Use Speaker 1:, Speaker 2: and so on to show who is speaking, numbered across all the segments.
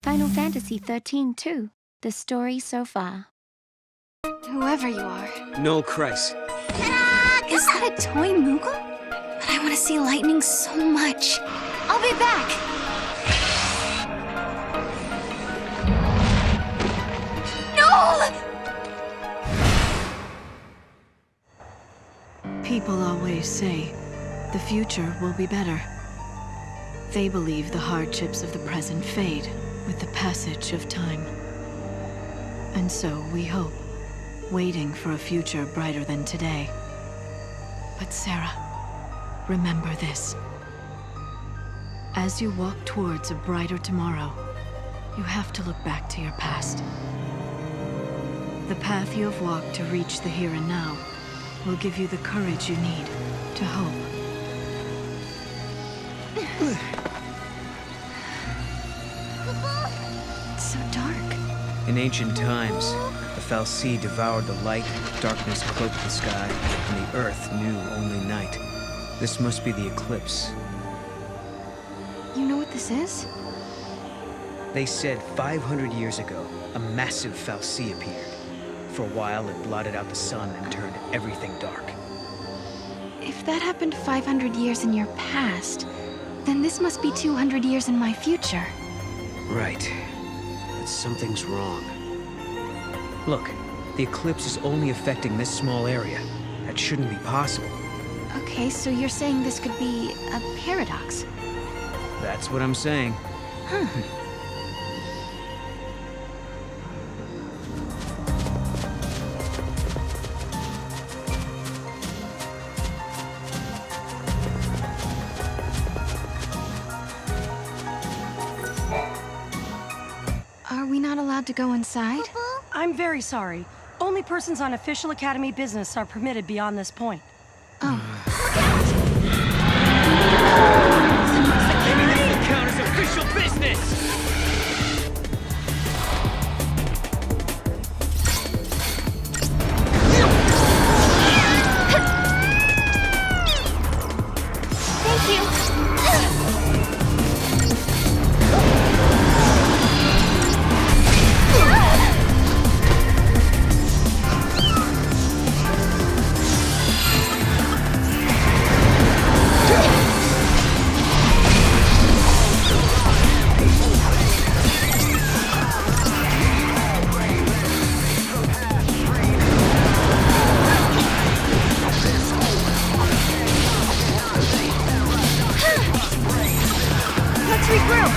Speaker 1: Final Fantasy XIII too. The story so far.
Speaker 2: Whoever you are.
Speaker 3: No, Christ.
Speaker 2: Is that a toy Moogle? But I want to see lightning so much. I'll be back. No!
Speaker 4: People always say, the future will be better. They believe the hardships of the present fade with the passage of time. And so we hope, waiting for a future brighter than today. But Sarah, remember this. As you walk towards a brighter tomorrow, you have to look back to your past. The path you have walked to reach the here and now will give you the courage you need to hope.
Speaker 2: It's so dark.
Speaker 3: In ancient times, the fal'Cie devoured the light, darkness cloaked the sky, and the earth knew only night. This must be the eclipse.
Speaker 2: You know what this is?
Speaker 3: They said 500 years ago, a massive fal'Cie appeared. For a while, it blotted out the sun and turned everything dark.
Speaker 2: If that happened 500 years in your past, then this must be 200 years in my future.
Speaker 3: Right. But something's wrong. Look, the eclipse is only affecting this small area. That shouldn't be possible.
Speaker 2: Okay, so you're saying this could be a paradox.
Speaker 3: That's what I'm saying.
Speaker 2: Huh. Are we not allowed to go inside?
Speaker 5: I'm very sorry. Only persons on official Academy business are permitted beyond this point.
Speaker 2: Oh.
Speaker 3: Maybe this will count as official business!
Speaker 2: Thank you.
Speaker 5: Let's regroup!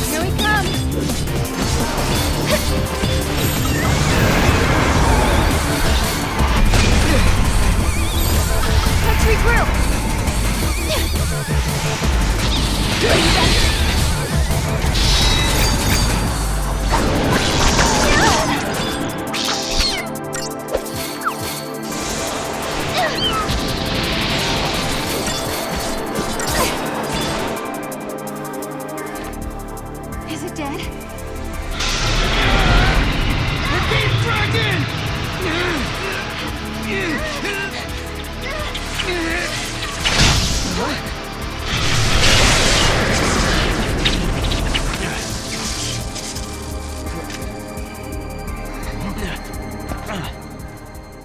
Speaker 2: Here we come.
Speaker 5: Let's regroup!
Speaker 2: Is it dead?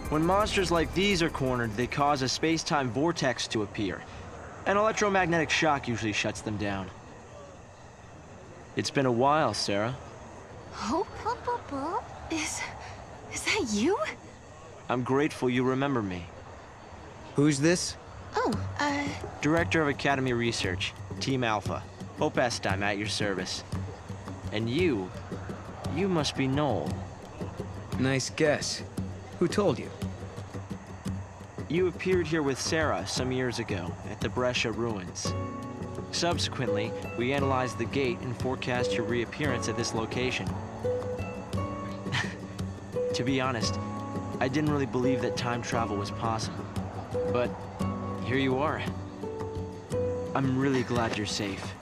Speaker 6: When monsters like these are cornered, they cause a space-time vortex to appear. An electromagnetic shock usually shuts them down. It's been a while, Sarah.
Speaker 2: Hope? Is that you?
Speaker 6: I'm grateful you remember me.
Speaker 3: Who's this?
Speaker 2: Oh,
Speaker 6: Director of Academy Research, Team Alpha. Hope I'm at your service. And you must be Noel.
Speaker 3: Nice guess. Who told you?
Speaker 6: You appeared here with Sarah some years ago at the Brescia ruins. Subsequently, we analyzed the gate and forecast your reappearance at this location. To be honest, I didn't really believe that time travel was possible. But here you are. I'm really glad you're safe.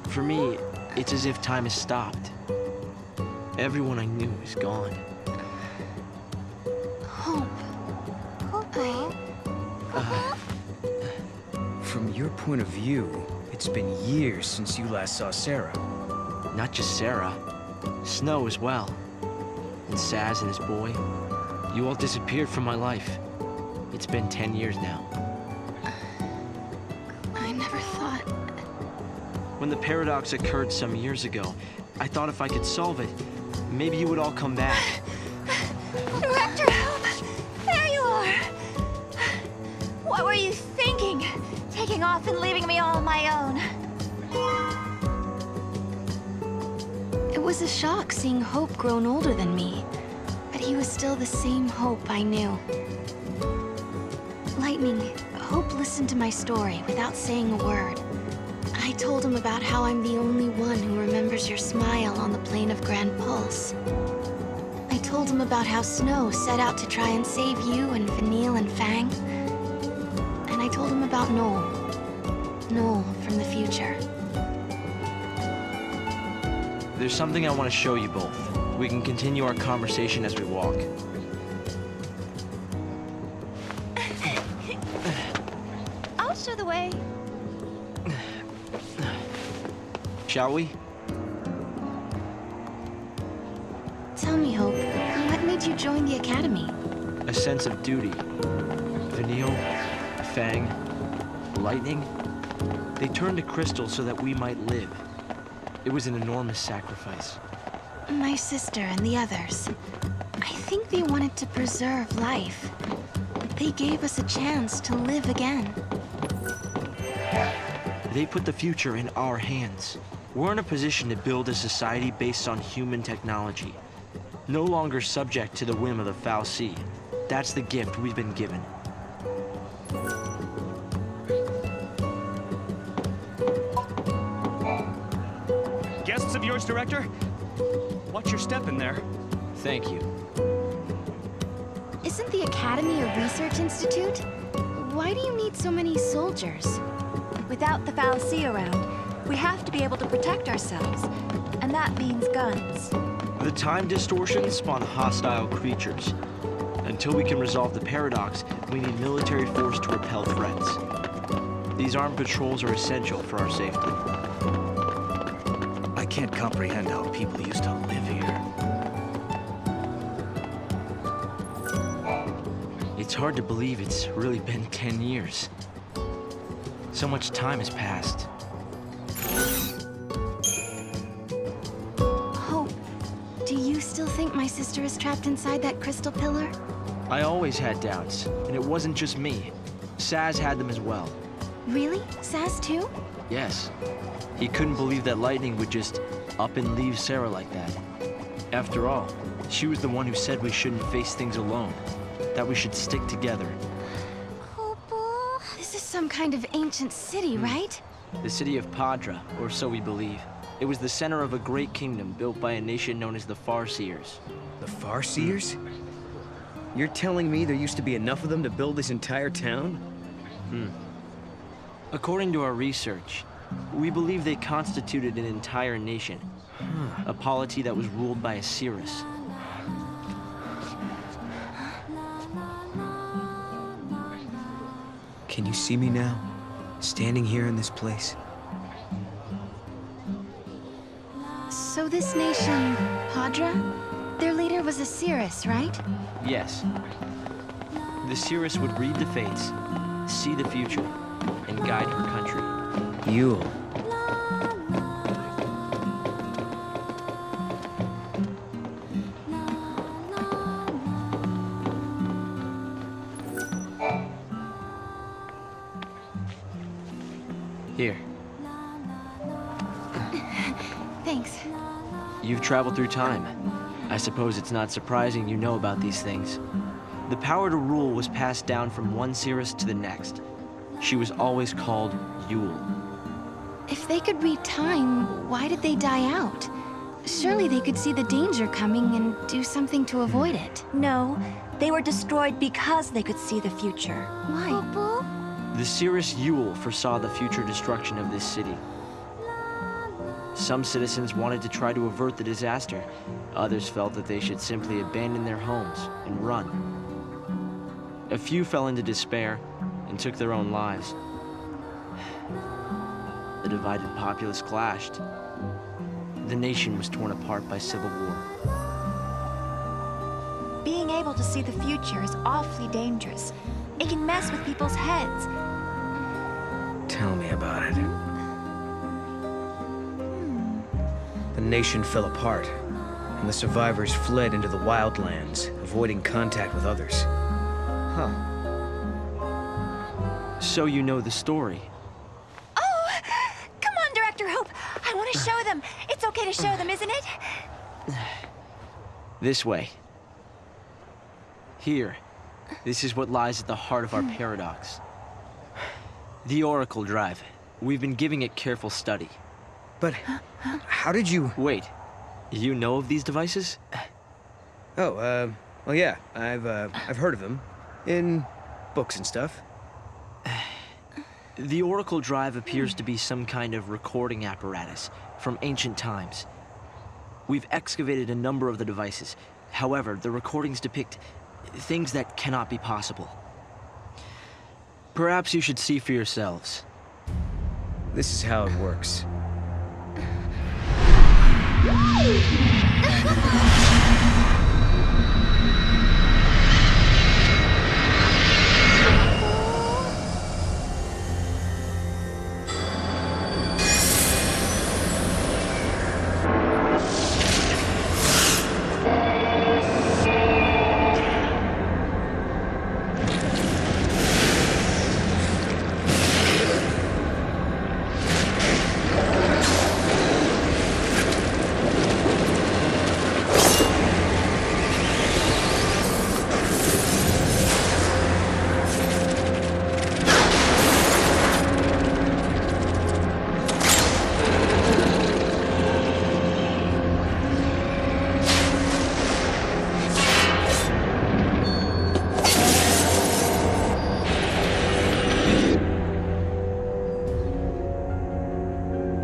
Speaker 6: For me, it's as if time has stopped. Everyone I knew is gone.
Speaker 2: Hope.
Speaker 3: From your point of view, it's been years since you last saw Sarah.
Speaker 6: Not just Sarah, Snow as well. And Saz and his boy. You all disappeared from my life. It's been 10 years now.
Speaker 2: I never thought...
Speaker 6: When the paradox occurred some years ago, I thought if I could solve it, maybe you would all come back.
Speaker 1: Director Hope! There you are! What were you thinking? Taking off and leaving me all on my own.
Speaker 2: It was a shock seeing Hope grown older than me. But he was still the same Hope I knew. Lightning, Hope listened to my story without saying a word. I told him about how I'm the only one who remembers your smile on the plane of Grand Pulse. I told him about how Snow set out to try and save you and Vanille and Fang. And I told him about Noel. Noel from the future.
Speaker 6: There's something I want to show you both. We can continue our conversation as we walk.
Speaker 1: I'll show the way.
Speaker 6: Shall we?
Speaker 2: Tell me, Hope, what made you join the Academy?
Speaker 6: A sense of duty. Vanille, Fang, Lightning, they turned to Crystal so that we might live. It was an enormous sacrifice.
Speaker 2: My sister and the others. I think they wanted to preserve life. They gave us a chance to live again.
Speaker 6: They put the future in our hands. We're in a position to build a society based on human technology. No longer subject to the whim of the Foul Sea. That's the gift we've been given.
Speaker 7: Guests of yours, Director? Watch your step in there.
Speaker 6: Thank you.
Speaker 2: Isn't the Academy a research institute? Why do you need so many soldiers?
Speaker 1: Without the Foul Sea around, we have to be able to protect ourselves. And that means guns.
Speaker 6: The time distortions spawn hostile creatures. Until we can resolve the paradox, we need military force to repel threats. These armed patrols are essential for our safety.
Speaker 7: I can't comprehend how people used to live here.
Speaker 6: It's hard to believe it's really been 10 years. So much time has passed.
Speaker 2: Hope, do you still think my sister is trapped inside that crystal pillar?
Speaker 6: I always had doubts, and it wasn't just me. Saz had them as well.
Speaker 2: Really? Saz too?
Speaker 6: Yes. He couldn't believe that Lightning would just up and leave Sarah like that. After all, she was the one who said we shouldn't face things alone, that we should stick together.
Speaker 2: This is some kind of ancient city, right?
Speaker 6: The city of Padra, or so we believe. It was the center of a great kingdom built by a nation known as the Farseers.
Speaker 3: The Farseers? You're telling me there used to be enough of them to build this entire town?
Speaker 6: According to our research, we believe they constituted an entire nation. A polity that was ruled by a Cirrus.
Speaker 3: Can you see me now? Standing here in this place?
Speaker 2: So this nation, Padra? Their leader was a Cirrus, right?
Speaker 6: Yes. The Cirrus would read the fates, see the future, and guide her country.
Speaker 3: Yule.
Speaker 6: Here.
Speaker 2: Thanks.
Speaker 6: You've traveled through time. I suppose it's not surprising you know about these things. The power to rule was passed down from one Cirrus to the next. She was always called Yule.
Speaker 2: If they could read time, why did they die out? Surely they could see the danger coming and do something to avoid it.
Speaker 1: No, they were destroyed because they could see the future.
Speaker 2: Why?
Speaker 6: The Cirrus Yule foresaw the future destruction of this city. Some citizens wanted to try to avert the disaster. Others felt that they should simply abandon their homes and run. A few fell into despair and took their own lives. The divided populace clashed. The nation was torn apart by civil war.
Speaker 1: Being able to see the future is awfully dangerous. It can mess with people's heads.
Speaker 3: Tell me about it. The nation fell apart, and the survivors fled into the wildlands, avoiding contact with others.
Speaker 6: Huh. So you know the story.
Speaker 1: Oh! Come on, Director Hope! I want to show them! It's okay to show them, isn't it?
Speaker 6: This way. Here. This is what lies at the heart of our paradox. The Oracle Drive. We've been giving it careful study.
Speaker 3: But how did you...
Speaker 6: Wait. You know of these devices?
Speaker 3: Oh, well, yeah. I've heard of them. In books and stuff.
Speaker 6: The Oracle Drive appears to be some kind of recording apparatus from ancient times. We've excavated a number of the devices. However, the recordings depict things that cannot be possible. Perhaps you should see for yourselves.
Speaker 3: This is how it works.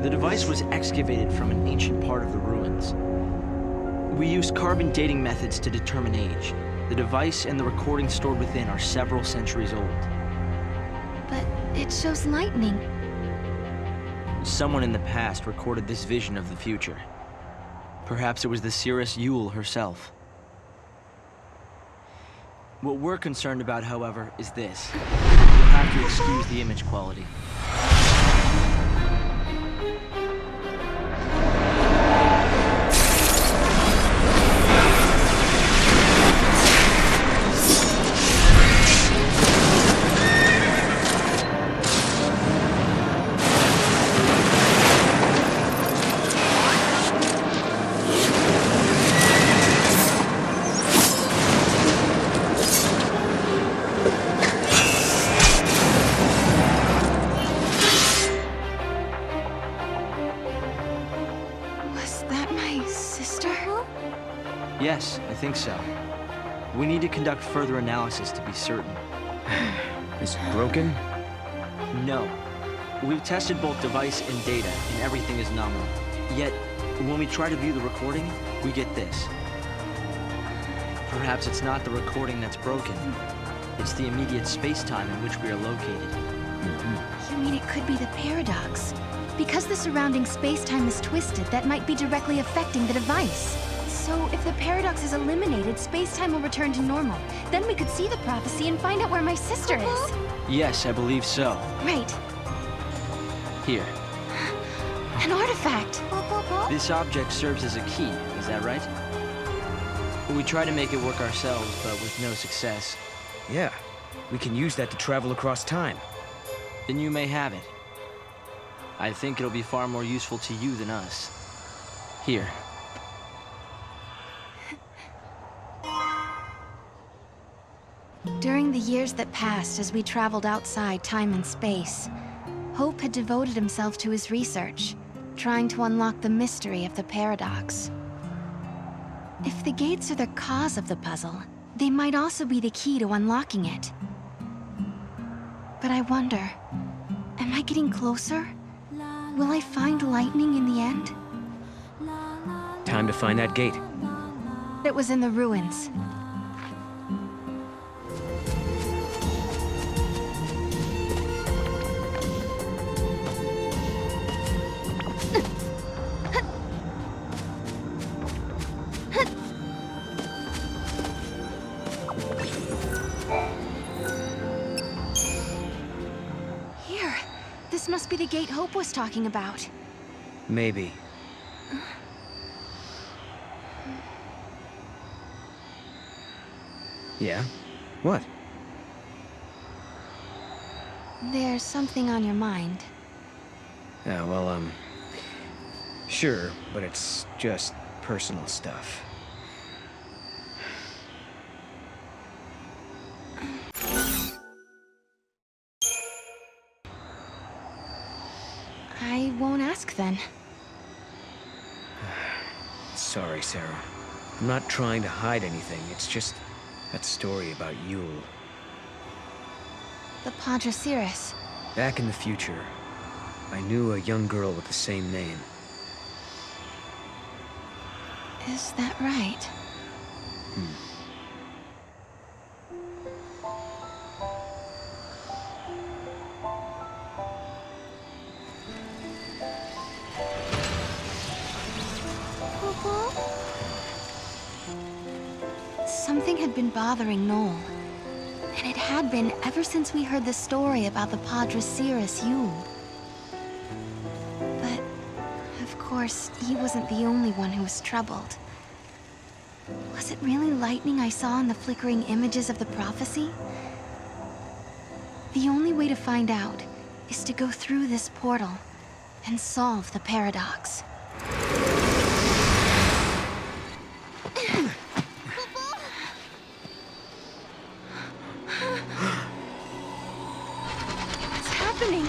Speaker 6: The device was excavated from an ancient part of the ruins. We used carbon dating methods to determine age. The device and the recording stored within are several centuries old.
Speaker 2: But it shows lightning.
Speaker 6: Someone in the past recorded this vision of the future. Perhaps it was the Cirrus Yule herself. What we're concerned about, however, is this. You'll have to excuse the image quality. Yes, I think so. We need to conduct further analysis to be certain.
Speaker 3: Is it broken?
Speaker 6: No. We've tested both device and data, and everything is nominal. Yet, when we try to view the recording, we get this. Perhaps it's not the recording that's broken. It's the immediate space-time in which we are located.
Speaker 2: You mean it could be the paradox? Because the surrounding space-time is twisted, that might be directly affecting the device. So, if the paradox is eliminated, space-time will return to normal. Then we could see the prophecy and find out where my sister is.
Speaker 6: Yes, I believe so.
Speaker 2: Right.
Speaker 6: Here.
Speaker 2: An artifact.
Speaker 6: This object serves as a key, is that right? We try to make it work ourselves, but with no success.
Speaker 3: Yeah. We can use that to travel across time.
Speaker 6: Then you may have it. I think it'll be far more useful to you than us. Here.
Speaker 2: During the years that passed as we traveled outside time and space, Hope had devoted himself to his research, trying to unlock the mystery of the paradox. If the gates are the cause of the puzzle, they might also be the key to unlocking it. But I wonder, am I getting closer? Will I find lightning in the end?
Speaker 3: Time to find that gate.
Speaker 2: It was in the ruins. Here, this must be the gate Hope was talking about.
Speaker 3: Maybe. Yeah? What?
Speaker 2: There's something on your mind.
Speaker 3: Yeah, well, sure, but it's just personal stuff.
Speaker 2: I won't ask then.
Speaker 3: Sorry, Sarah. I'm not trying to hide anything. It's just that story about Yule.
Speaker 2: The Padre Cirrus.
Speaker 3: Back in the future, I knew a young girl with the same name.
Speaker 2: Is that right? Something had been bothering Noel. And it had been ever since we heard the story about the Padre Cirrus Yule. But, of course, he wasn't the only one who was troubled. Was it really lightning I saw in the flickering images of the prophecy? The only way to find out is to go through this portal and solve the paradox. What's happening?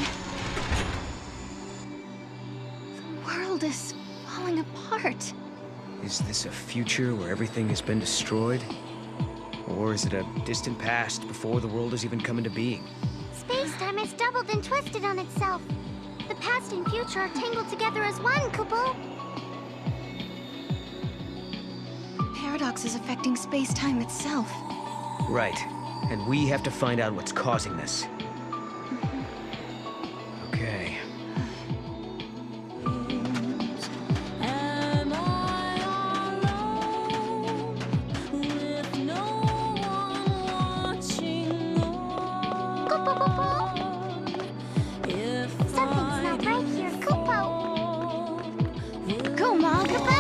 Speaker 2: The world is falling apart.
Speaker 3: Is this a future where everything has been destroyed? Or is it a distant past before the world has even come into being?
Speaker 8: Space-time has doubled and twisted on itself. The past and future are tangled together as one, Kupo.
Speaker 2: The paradox is affecting space-time itself.
Speaker 3: Right. And we have to find out what's causing this. Okay.
Speaker 8: Something's not right here, Kupo.
Speaker 2: Go, Mom!
Speaker 8: Kupo!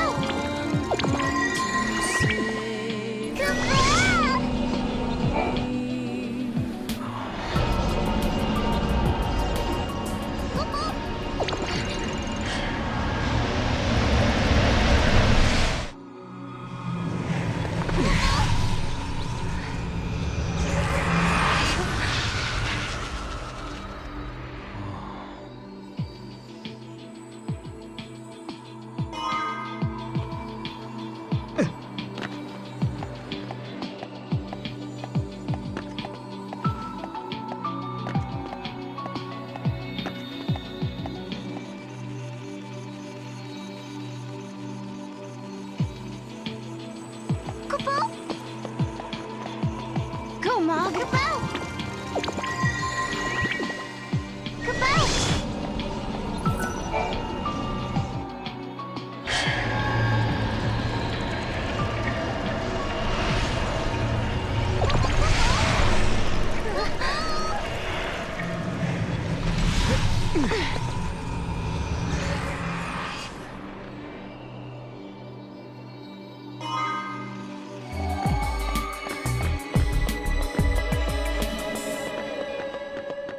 Speaker 8: Kupo!
Speaker 2: Go, Mom!
Speaker 8: Kupo! Kupo!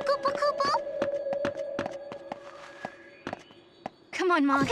Speaker 8: Kupo, Kupo!
Speaker 2: on, Mog.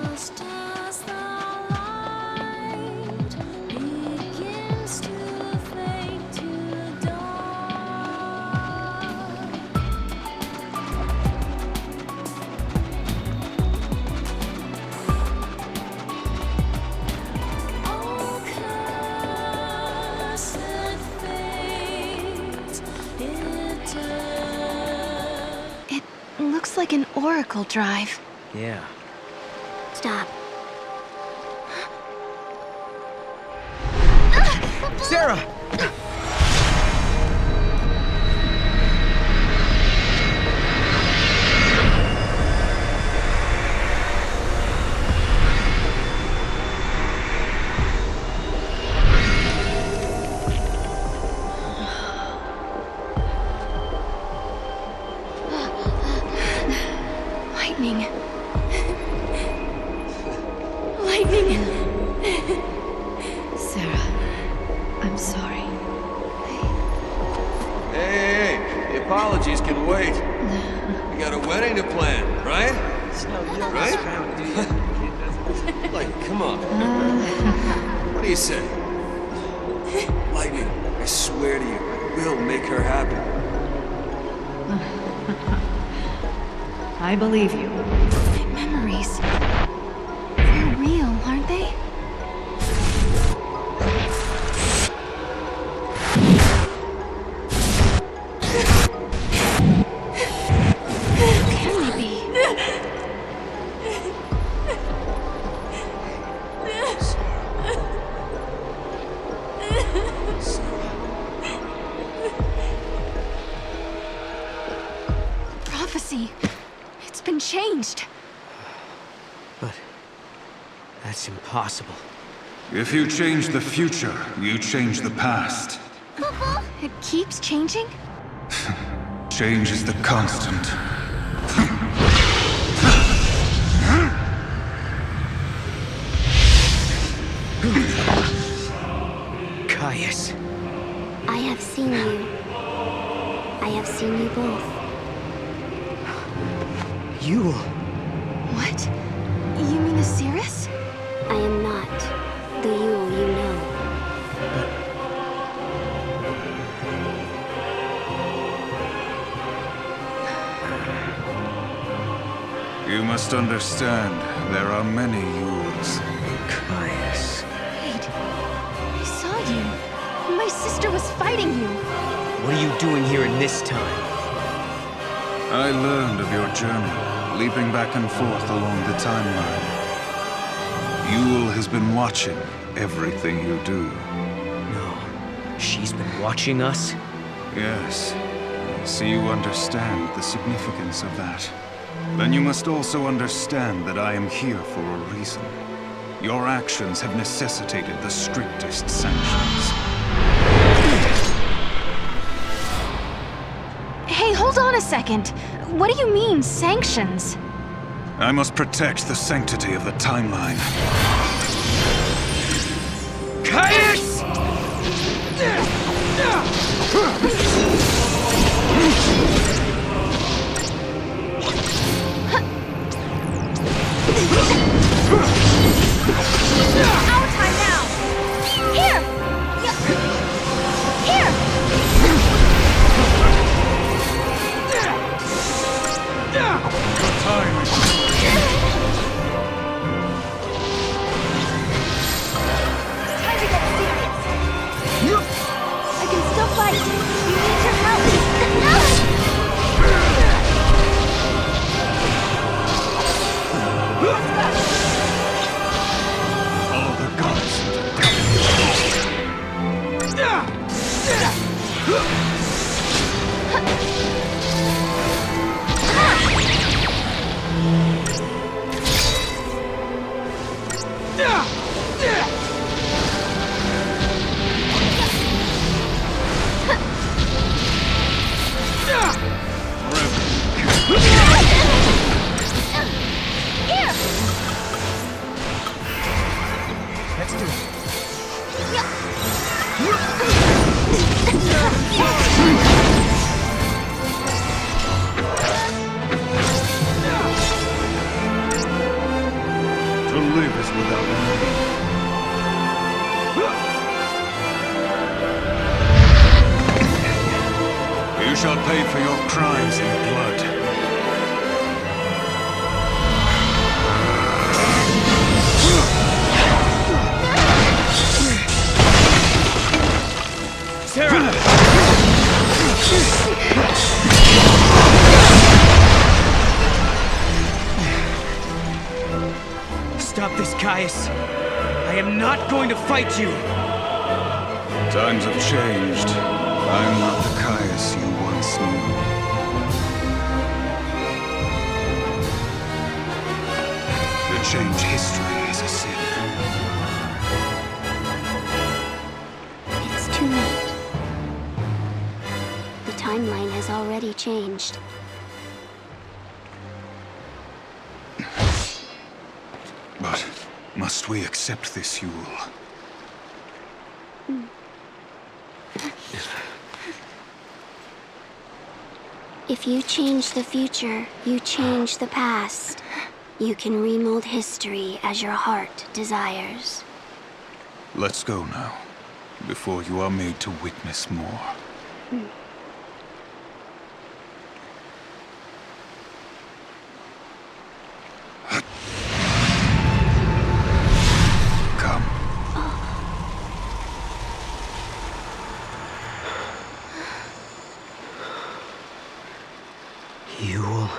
Speaker 9: Just as the light begins to fade to dawn, all cursed fate it does.
Speaker 2: It looks like an oracle drive.
Speaker 3: Yeah.
Speaker 8: Stop.
Speaker 3: Sarah!
Speaker 2: Lightning. Lightning.
Speaker 4: Sarah, I'm sorry.
Speaker 10: Hey, the apologies can wait. We got a wedding to plan, right? Right? Like, come on. What do you say? Lightning, I swear to you, I will make her happy.
Speaker 4: I believe you.
Speaker 2: My memories. They're real, aren't they? Who can they be? Prophecy. It's been changed.
Speaker 3: But that's impossible.
Speaker 11: If you change the future, you change the past.
Speaker 2: It keeps changing?
Speaker 11: Change is the constant.
Speaker 3: Caius.
Speaker 8: I have seen you. I have seen you both.
Speaker 3: You.
Speaker 2: What? You mean Osiris?
Speaker 8: I am not the Yule you know.
Speaker 11: You must understand, there are many Yules.
Speaker 3: Caius.
Speaker 2: Wait. I saw you. My sister was fighting you.
Speaker 3: What are you doing here in this time?
Speaker 11: I learned of your journey, leaping back and forth along the timeline. Yule has been watching everything you do.
Speaker 3: No. She's been watching us?
Speaker 11: Yes. I see you understand the significance of that. Then you must also understand that I am here for a reason. Your actions have necessitated the strictest sanctions.
Speaker 2: Hey, hold on a second. What do you mean, sanctions?
Speaker 11: I must protect the sanctity of the timeline.
Speaker 3: Caius!
Speaker 1: Our time now! Here! Here! Time to get serious! I can still fight! You need your help! Let's go!
Speaker 11: Follow the gods. To live is without meaning. You shall pay for your crimes in blood.
Speaker 3: Sarah! Stop this, Caius. I am not going to fight you.
Speaker 11: Times have changed. I'm not the Caius you once knew. To change history is a sin.
Speaker 8: It's too late. The timeline has already changed.
Speaker 11: But must we accept this, Yule?
Speaker 8: If you change the future, you change the past. You can remold history as your heart desires.
Speaker 11: Let's go now, before you are made to witness more. Come.
Speaker 3: Yule.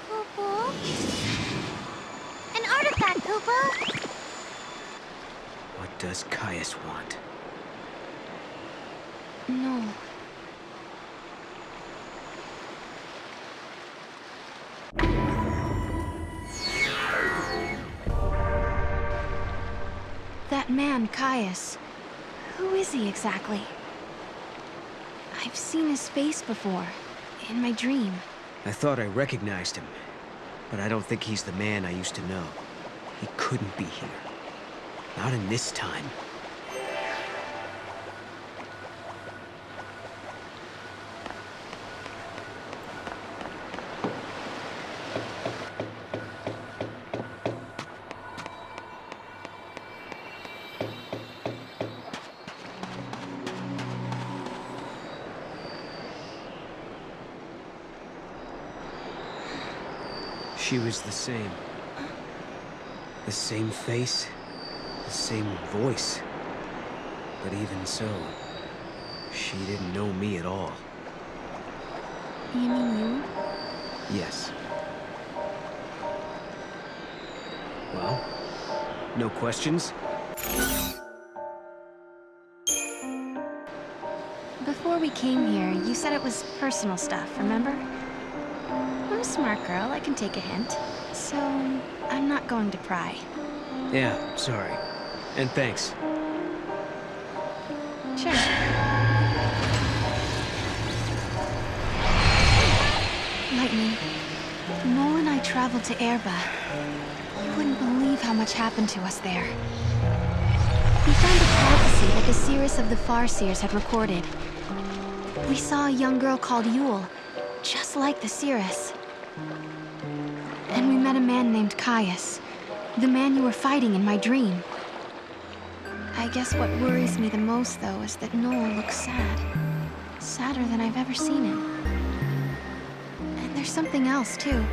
Speaker 8: Kupo? An artifact, Kupo!
Speaker 3: What does Caius want?
Speaker 2: No. That man, Caius. Who is he exactly? I've seen his face before, in my dream.
Speaker 3: I thought I recognized him, but I don't think he's the man I used to know. He couldn't be here. Not in this time. She was the same. The same face, the same voice. But even so, she didn't know me at all.
Speaker 2: You mean you?
Speaker 3: Yes. Well, no questions?
Speaker 2: Before we came here, you said it was personal stuff, remember? I'm a smart girl, I can take a hint. So, I'm not going to pry.
Speaker 3: Yeah, sorry. And thanks.
Speaker 2: Sure. Lightning, Noel and I traveled to Erba. You wouldn't believe how much happened to us there. We found a prophecy that the seers of the Farseers had recorded. We saw a young girl called Yule, just like the seeress. And we met a man named Caius, the man you were fighting in my dream. I guess what worries me the most, though, is that Noel looks sad. Sadder than I've ever seen him. And there's something else, too.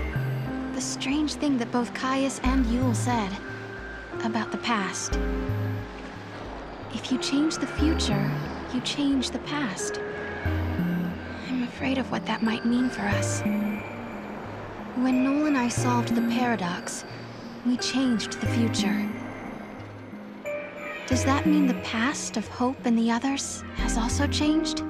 Speaker 2: The strange thing that both Caius and Yule said about the past. If you change the future, you change the past. I'm afraid of what that might mean for us. When Noel and I solved the paradox, we changed the future. Does that mean the past of Hope and the others has also changed?